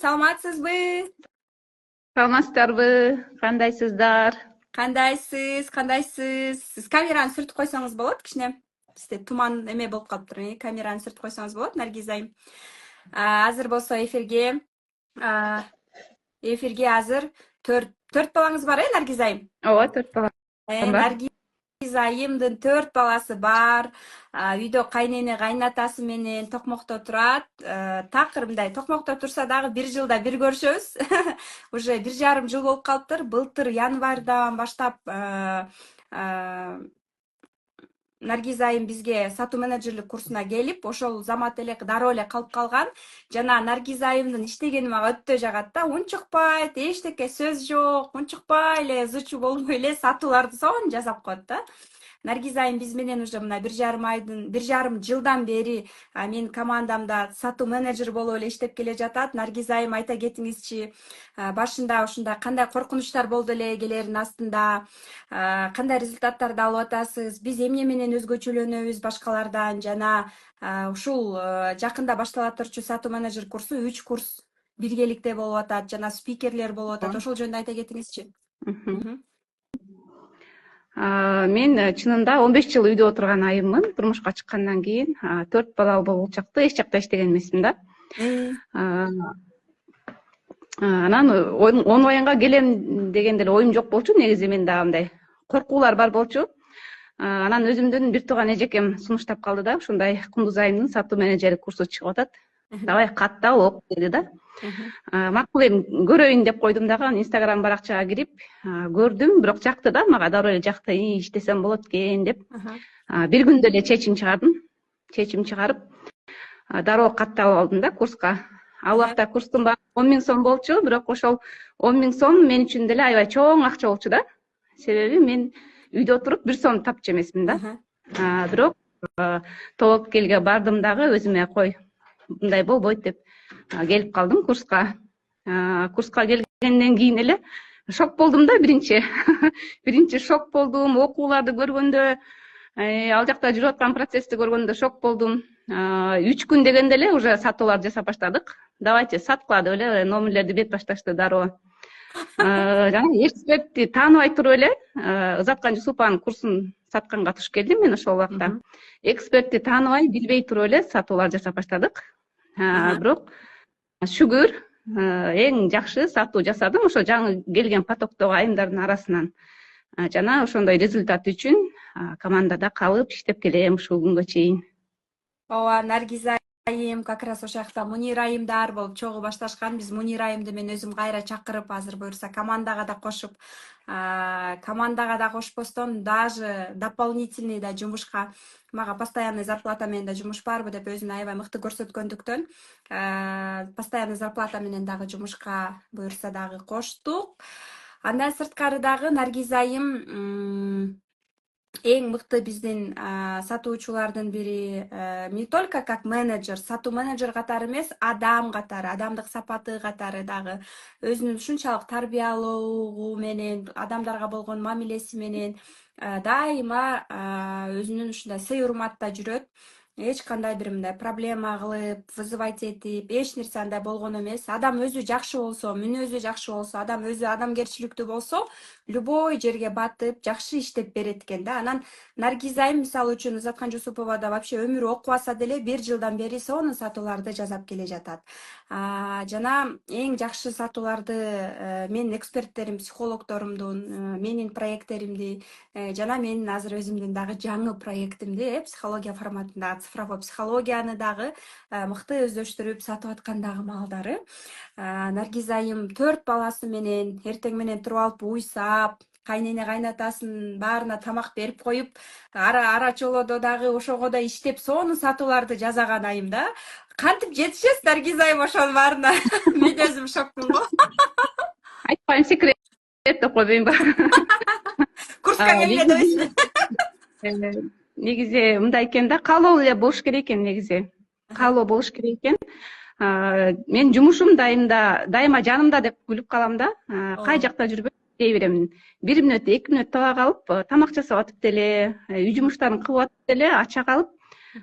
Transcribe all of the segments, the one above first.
Саламатсызбы? Саламатсыздарбы? Кандайсыздар? Кандайсыз? Сиз камераны сүртүп койсоңуз болот, кичине. Бизде туман эме болуп калыптыр. Камераны сүртүп койсоңуз болот, Наргиз айым. Азыр болсо эфирге азыр төрт балаңыз бар, Наргиз айым? Ооба, 4 балам бар. Наргиз айымдын 4 баласы бар. Үйдө кайнене кайнатасы менен токмокто турат. Такыр мындай токмокто турса дагы 1 жылда бир көрүшөбүз. Уже 1,5 жыл болуп калыптыр. Былтыр январдан баштап Наргиз айым бизге сатуу менеджерлик курсуна келип, ошол замат эле дароо эле калып калган. Жана Наргиз айымдын иштегени мага өтө жагат да. Унчукпайт, эчтеке сөз жок, унчукпай эле зычу болбой эле сатууларды сонун жасап коет да. Наргиз айым биз менен уже мына 1,5 жылдан бери менин командамда сатуу менеджер болуп эле иштеп келе жатат. Наргиз айым айта кетиңизчи, башында ушундай кандай коркунучтар болду эле эгелердин астында, кандай результаттарды алып атасыз, биз эмне менен өзгөчөлөнөбүз башкалардан, жана ушул жакында баштала турчу сатуу менеджер курсу 3 курс биргеликте болуп атат, жана спикерлер болуп атат. Ошол жөнүндө айта кетиңизчи. Мен чынында 15 жыл үйдө отурган айыммын. Турмушка чыккандан кийин 4 балалуу болчакты эч жакта иштеген эмесмин да. Анан 10 аянга келем деген деле оюм жок болчу. Негизи мен дагы мындай коркуулар бар болчу. Анан өзүмдүн бир тууган эжекем сунуштап калды да, ушундай Кундуз айымдын сатуу менеджерлик курсу чыгып атат. Давай каттап оку деди да. Макул эми көрөйүн деп койдум дагы, Инстаграм баракчага кирип көрдүм, бирок жакты да, мага дароо эле жакты, иштесем болот экен деп. Бир күндө эле чечим чыгардым. Чечим чыгарып, дароо каттап алдым да курска. Ал убакта курстун баары 10 000 сом болчу, бирок ошол 10 000 сом мен үчүн деле аябай чоң акча болчу да. Себеби мен үйдө отуруп 1 сом тапчу эмесмин да. Бирок тобокелге бардым дагы, өзүмө кой, мындай болбойт деп келип калдым курска. Курска келгенден кийин эле шок болдум да биринчи. Биринчи шок болдум, окууларды көргөндө, ал жакта жүрүп аткан процессти көргөндө шок болдум. 3 күн дегенде эле уже сатууларды жасап баштадык. Давайте саткыла деп эле номерлерди берип башташты дароо. Жана экспертти тааныбай туруп эле Ызаткан Жусупованын курсун сатканга туш келдим мен ошол убакта. Экспертти тааныбай, билбей туруп эле сатууларды жасап баштадык. Бирок шүгүр эң жакшы сатуу жасадым ошо жаңы келген потоктогу айымдардын арасынан. Жана ошондой результат үчүн командада калып иштеп келем ушул күнгө чейин. Ооба, Наргиз айым как раз ошол жакта Мунир айымдар болуп чогуу башташкан. Биз Мунир айымды мен өзүм кайра чакырып, азыр буюрса командага да кошуп, командага да кошпостон даже дополнительный да жумушка, мага постоянный зарплата менен да жумуш барбы деп өзүн аябай мыкты көрсөткөндүктөн постоянный зарплата менен дагы жумушка буюрса дагы коштук. Андан сырткары дагы Наргиз айым эң мыкты биздин сатуучулардын бири, не только как менеджер, сатуу менеджер катары эмес, адам катары, адамдык сапаты катары дагы өзүнүн ушунчалык тарбиялоогу менен, адамдарга болгон мамилеси менен дайыма өзүнүн ушундай сый урматта жүрөт. Эч кандай бир мындай проблема кылып, вызывать этип, эч нерсе андай болгон эмес. Адам өзү жакшы болсо, мүнөзү жакшы болсо, адам өзү адамгерчиликтүү болсо, любой жерге батып, жакшы иштеп берет экен да. Анан Наргиз айым мисалы үчүн Ызаткан Жусуповада вообще өмүрү окубаса деле 1 жылдан бери сонун сатууларды жасап келе жатат. Жана эң жакшы сатууларды менин эксперттерим, психологдорумдун, менин проекттеримди, жана менин азыр өзүмдүн дагы жаңы проектимди, психология форматындагы цифровой психологияны дагы мыкты өздөштүрүп сатып аткандагы маалдары. Наргиз айым 4 баласы менен эртең менен туруп алып уйсап, кайнене кайнатасынын баарына тамак берип коюп, ара чолодо дагы ошого да иштеп сонун сатууларды жасаган айым да. Кантип жетишесиз Наргиз айым ошонун баарына? Мен өзүм шокмун го. Айтпайм, секрет деп койбоймбу? Курска келме дебесизби? Негизи мындай экен да, каалоо эле болуш керек экен негизи. Каалоо болуш керек экен. Мен жумушум дайыма жанымда деп күлүп калам да. Кай жакта жүрбөйм, дей берем. 1 мүнөт, 2 мүнөт таба калып, тамак жасап атып деле, үй жумуштарын кылып атып деле, ача калып,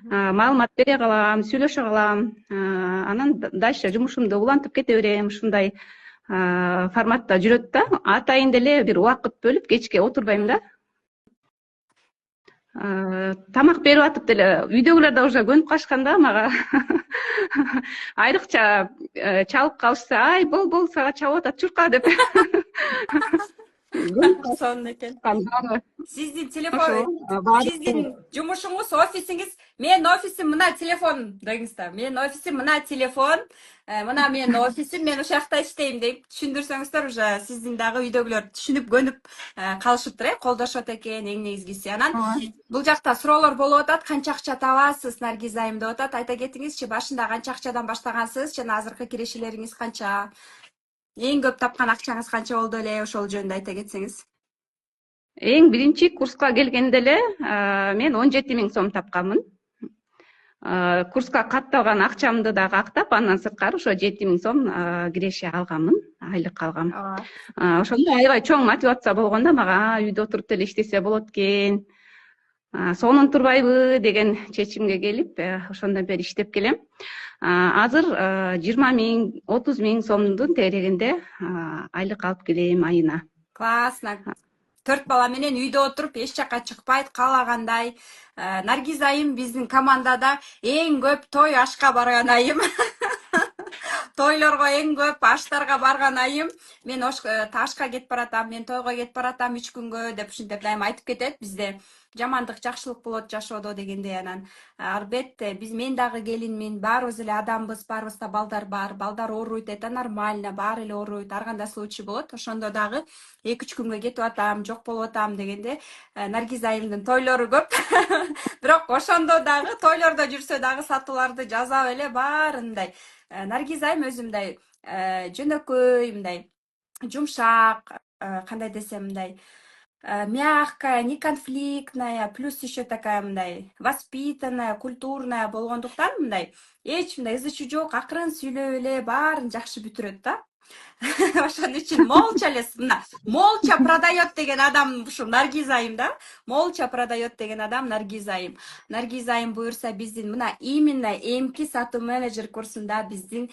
маалымат бере калам, сүйлөшө калам. Анан дальше жумушумду улантып кете берем. Ушундай форматта жүрөт да. Атайын деле бир убакыт бөлүп кечке отурбайм да. Тамак берип атып деле үйдөгүлөр да уже көнүп калышкан да мага. Айрыкча чалып калышса, ай бол сага чабып атат чурка деп. Сонун экен. Баары Сиздин ошо, телефон, баары сиздин жумушуңуз, офисиңиз, менин офисим мына телефон деңиз да. Менин офисим мына телефон, мына менин офисим, мен ошол жакта иштейм деп түшүндүрсөңүздөр, уже сиздин дагы үйдөгүлөр түшүнүп көнүп калышыптыр, колдошот экен эң негизгиси. Анан бул жакта суроолор болуп атат, канча акча табасыз Наргиз айым деп атат. Айта кетиңизчи, башында канча акчадан баштагансыз жана азыркы кирешелериңиз канча? Эң көп тапкан акчаңыз канча болду эле, ошол жөнүндө айта кетсеңиз. Эң биринчи курска келгенде эле мен 17.000 сом тапканмын. Курска катталган акчамды дагы актап, андан сырткары ошо 7.000 сом киреше алганмын, айлык алгам. Ошондо аябай чоң мотивация болгон да мага, үйдө отуруп деле иштесе болот экен. Сонун турбайбы деген чечимге келип, ошондон бери иштеп келем. Азыр 20.000, 30.000 сомдун тегерегинде айлык алып келем айына. Классно. 4 бала менен үйдө отуруп, эч жакка чыкпайт, каалагандай. Наргиз айым биздин командада эң көп той ашка барган айым. Тойлорго эң көп, аштарга барган айым. Мен ашка кетип баратам, мен тойго кетип баратам 3 күнгө деп ушинтип дайым айтып кетет бизде. Жамандык жакшылык болот жашоодо дегендей. Анан албетте мен дагы келинмин, баарыбыз эле адамбыз, баарыбызда балдар бар, балдар ооруйт, это нормально, баары эле ооруйт, ар кандай случай болот. Ошондо дагы 2-3 күнгө кетип атам, жок болуп атам дегенде Наргиз айымдын тойлору көп. Бирок ошондо дагы тойлордо жүрсө дагы сатууларды жазап эле баарындай. Наргиз айым өзү мындай жөнөкөй, мындай жумшак, кандай десем мындай мягкая, неконфликтная, плюс еще такая мындай воспитанная, культурная болгондуктан мындай эч мындай ызы чуу жок, акырын сүйлөп эле баарын жакшы бүтүрөт да. Ошон үчүн молча эле мына молча продает деген адам ушул Наргиз айым да. Молча продает деген адам Наргиз айым. Наргиз айым буюрса биздин мына именно эмки сатуу менеджер курсунда биздин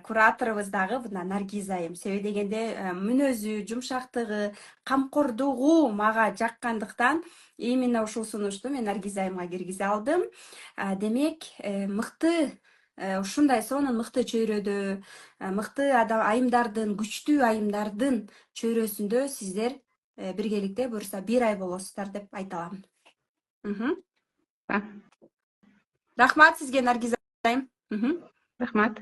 кураторубуз дагы мына Наргиз айым. Себеби дегенде мүнөзү, жумшактыгы, камкордугу мага жаккандыктан именно ушул сунушту мен Наргиз айымга киргизе алдым. Демек, мыкты ушундай сонун мыкты чөйрөдө, мыкты айымдардын, күчтүү айымдардын чөйрөсүндө сиздер биргеликте буюрса 1 ай болосуздар деп айта алам. Рахмат сизге Наргиз айым. Рахмат.